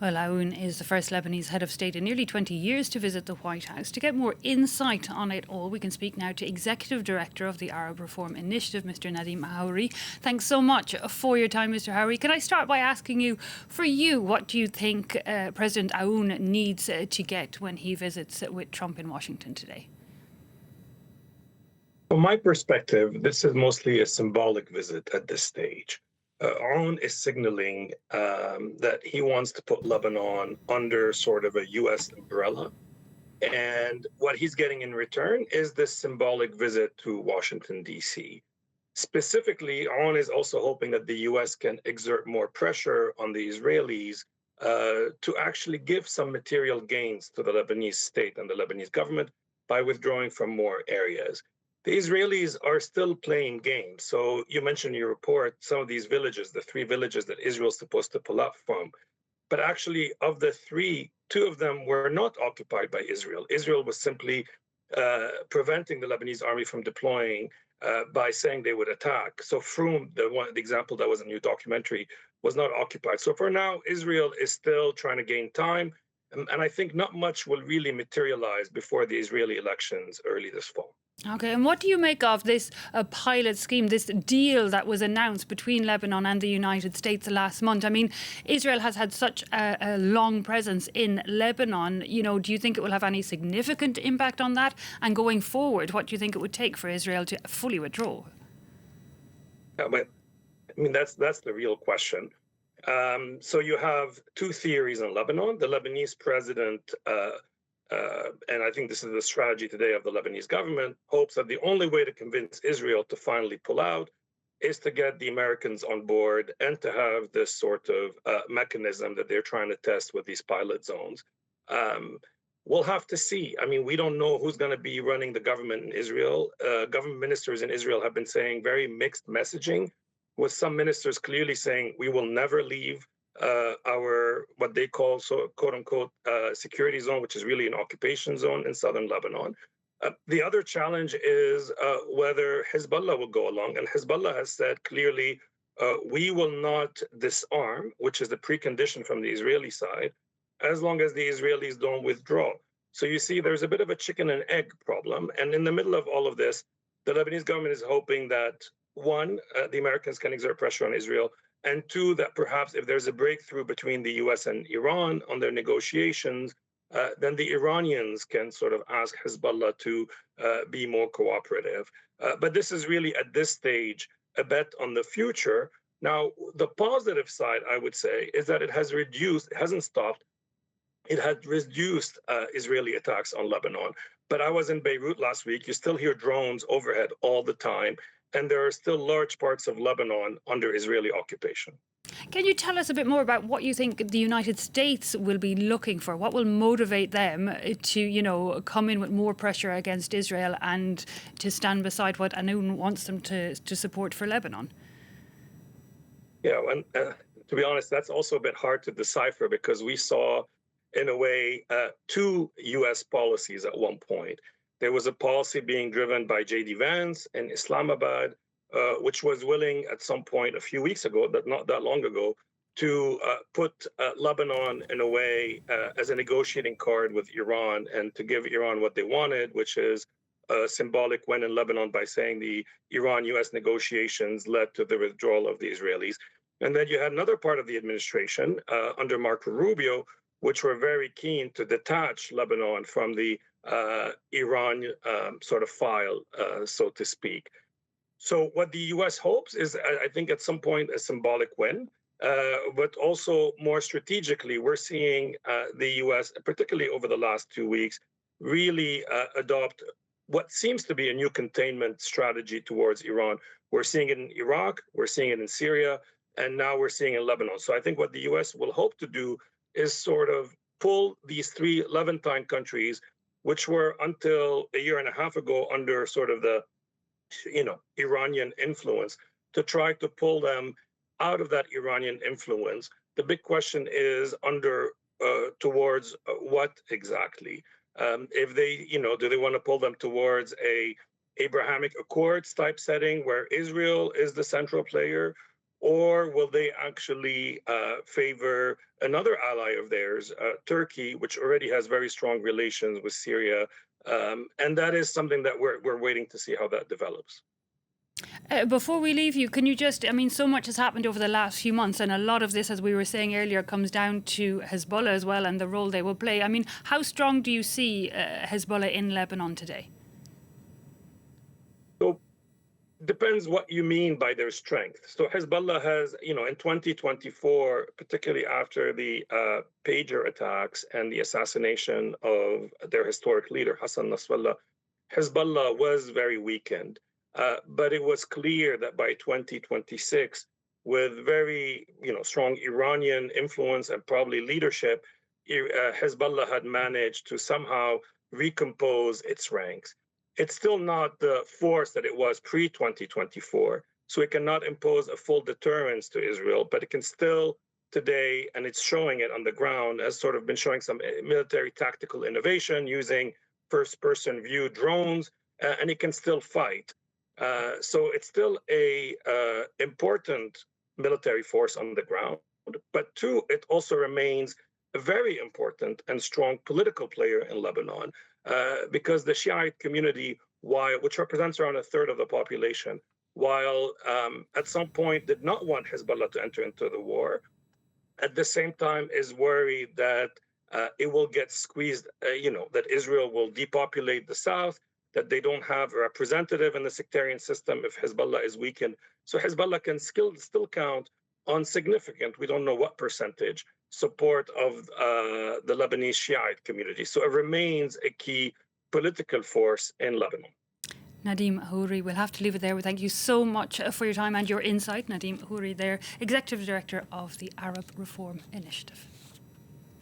Well, Aoun is the first Lebanese head of state in nearly 20 years to visit the White House. To get more insight on it all, we can speak now to Executive Director of the Arab Reform Initiative, Mr. Nadim Houry. Thanks so much for your time, Mr. Houry. Can I start by asking you, for you, what do you think President Aoun needs to get when he visits with Trump in Washington today? From my perspective, this is mostly a symbolic visit at this stage. Aoun is signaling that he wants to put Lebanon under sort of a U.S. umbrella. And what he's getting in return is this symbolic visit to Washington, D.C. Specifically, Aoun is also hoping that the U.S. can exert more pressure on the Israelis to actually give some material gains to the Lebanese state and the Lebanese government by withdrawing from more areas. The Israelis are still playing games. So you mentioned in your report some of these villages, the 3 villages that Israel is supposed to pull out from. But actually, of the 3, 2 of them were not occupied by Israel. Israel was simply preventing the Lebanese army from deploying by saying they would attack. So Froum, the example that was in your documentary, was not occupied. So for now, Israel is still trying to gain time. And I think not much will really materialize before the Israeli elections early this fall. Okay, and what do you make of this pilot scheme, this deal that was announced between Lebanon and the United States last month? I mean, Israel has had such a long presence in Lebanon. You know, do you think it will have any significant impact on that? And going forward, what do you think it would take for Israel to fully withdraw? Yeah, but I mean, that's the real question. So you have 2 theories in Lebanon. The Lebanese president and I think this is the strategy today of the Lebanese government, hopes that the only way to convince Israel to finally pull out is to get the Americans on board and to have this sort of mechanism that they're trying to test with these pilot zones. We'll have to see. I mean, we don't know who's going to be running the government in Israel. Government ministers in Israel have been saying very mixed messaging, with some ministers clearly saying we will never leave our what they call quote unquote security zone, which is really an occupation zone in southern Lebanon. The other challenge is whether Hezbollah will go along, and Hezbollah has said clearly we will not disarm, which is the precondition from the Israeli side, as long as the Israelis don't withdraw. So you see, there's a bit of a chicken and egg problem, and in the middle of all of this, the Lebanese government is hoping that one, the Americans can exert pressure on Israel, and 2, that perhaps if there's a breakthrough between the US and Iran on their negotiations, then the Iranians can sort of ask Hezbollah to be more cooperative. But this is really, at this stage, a bet on the future. Now, the positive side, I would say, is that it hasn't stopped, it had reduced Israeli attacks on Lebanon. But I was in Beirut last week. You still hear drones overhead all the time. And there are still large parts of Lebanon under Israeli occupation. Can you tell us a bit more about what you think the United States will be looking for? What will motivate them to, you know, come in with more pressure against Israel and to stand beside what Aoun wants them to support for Lebanon? Yeah, and to be honest, that's also a bit hard to decipher because we saw, in a way, 2 U.S. policies at one point. There was a policy being driven by J.D. Vance in Islamabad, which was willing at some point a few weeks ago, but not that long ago, to put Lebanon in a way as a negotiating card with Iran and to give Iran what they wanted, which is a symbolic win in Lebanon by saying the Iran-US negotiations led to the withdrawal of the Israelis. And then you had another part of the administration under Marco Rubio, which were very keen to detach Lebanon from the Iran sort of file, so to speak. So what the U.S. hopes is, I think, at some point, a symbolic win. But also more strategically, we're seeing the U.S., particularly over the last 2 weeks, really adopt what seems to be a new containment strategy towards Iran. We're seeing it in Iraq, we're seeing it in Syria, and now we're seeing it in Lebanon. So I think what the U.S. will hope to do is sort of pull these 3 Levantine countries, which were until a year and a half ago under sort of the, Iranian influence, to try to pull them out of that Iranian influence. The big question is towards what exactly? If they, do they want to pull them towards a Abrahamic Accords type setting where Israel is the central player? or will they actually favor another ally of theirs, Turkey, which already has very strong relations with Syria? And that is something that we're waiting to see how that develops. Before we leave you, can you just, I mean, so much has happened over the last few months, and a lot of this, as we were saying earlier, comes down to Hezbollah as well and the role they will play. I mean, how strong do you see Hezbollah in Lebanon today? So depends what you mean by their strength. So Hezbollah has, in 2024, particularly after the pager attacks and the assassination of their historic leader, Hassan Nasrallah, Hezbollah was very weakened. But it was clear that by 2026, with very strong Iranian influence and probably leadership, Hezbollah had managed to somehow recompose its ranks. It's still not the force that it was pre-2024, so it cannot impose a full deterrence to Israel, but it can still today, and it's showing it on the ground, has sort of been showing some military tactical innovation using first-person view drones, and it can still fight. So it's still a important military force on the ground, but two, it also remains a very important and strong political player in Lebanon, because the Shiite community, which represents around a third of the population, while at some point did not want Hezbollah to enter into the war, at the same time is worried that it will get squeezed, that Israel will depopulate the south, that they don't have a representative in the sectarian system if Hezbollah is weakened. So Hezbollah can still count on significant, we don't know what percentage, support of the Lebanese Shiite community. So it remains a key political force in Lebanon. Nadim Houry, we'll have to leave it there. Thank you so much for your time and your insight. Nadim Houry there, Executive Director of the Arab Reform Initiative.